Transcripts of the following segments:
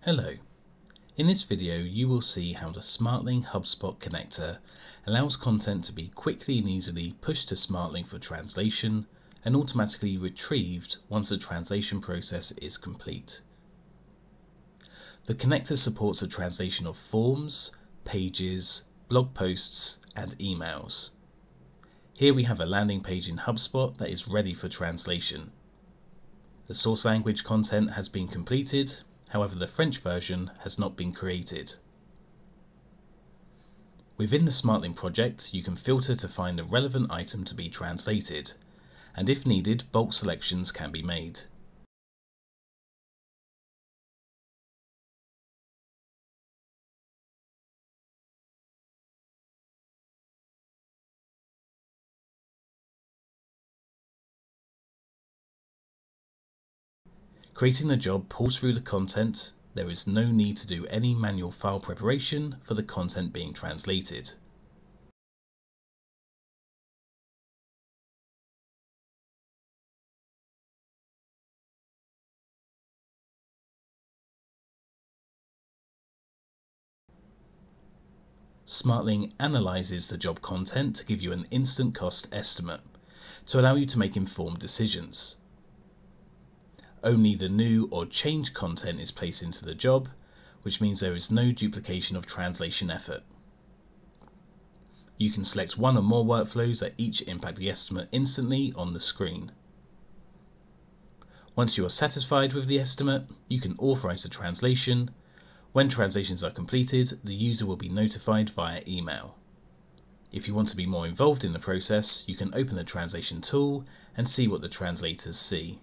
Hello. In this video you will see how the Smartling Hubspot connector allows content to be quickly and easily pushed to Smartling for translation and automatically retrieved once the translation process is complete. The connector supports the translation of forms, pages, blog posts and emails. Here we have a landing page in Hubspot that is ready for translation. The source language content has been completed. However, the French version has not been created. Within the Smartling project, you can filter to find the relevant item to be translated, and if needed, bulk selections can be made. Creating the job pulls through the content. There is no need to do any manual file preparation for the content being translated. Smartling analyzes the job content to give you an instant cost estimate to allow you to make informed decisions. Only the new or changed content is placed into the job, which means there is no duplication of translation effort. You can select one or more workflows that each impact the estimate instantly on the screen. Once you are satisfied with the estimate, you can authorize the translation. When translations are completed, the user will be notified via email. If you want to be more involved in the process, you can open the translation tool and see what the translators see.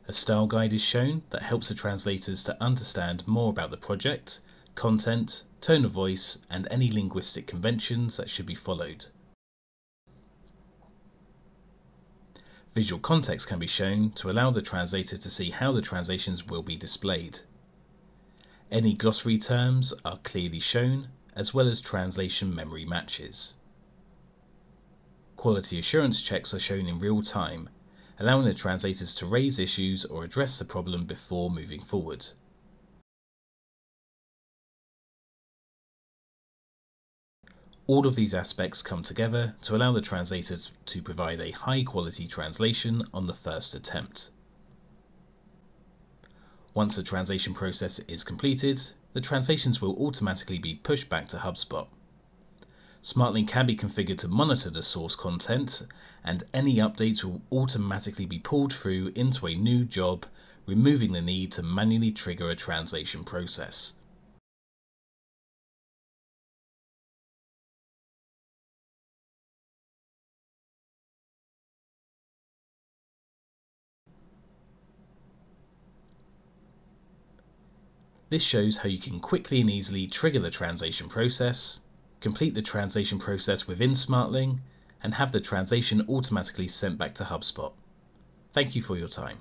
A style guide is shown that helps the translators to understand more about the project, content, tone of voice, and any linguistic conventions that should be followed. Visual context can be shown to allow the translator to see how the translations will be displayed. Any glossary terms are clearly shown, as well as translation memory matches. Quality assurance checks are shown in real time, allowing the translators to raise issues or address the problem before moving forward. All of these aspects come together to allow the translators to provide a high-quality translation on the first attempt. Once the translation process is completed, the translations will automatically be pushed back to Hubspot. Smartling can be configured to monitor the source content, and any updates will automatically be pulled through into a new job, removing the need to manually trigger a translation process. This shows how you can quickly and easily trigger the translation process, complete the translation process within Smartling, and have the translation automatically sent back to Hubspot. Thank you for your time.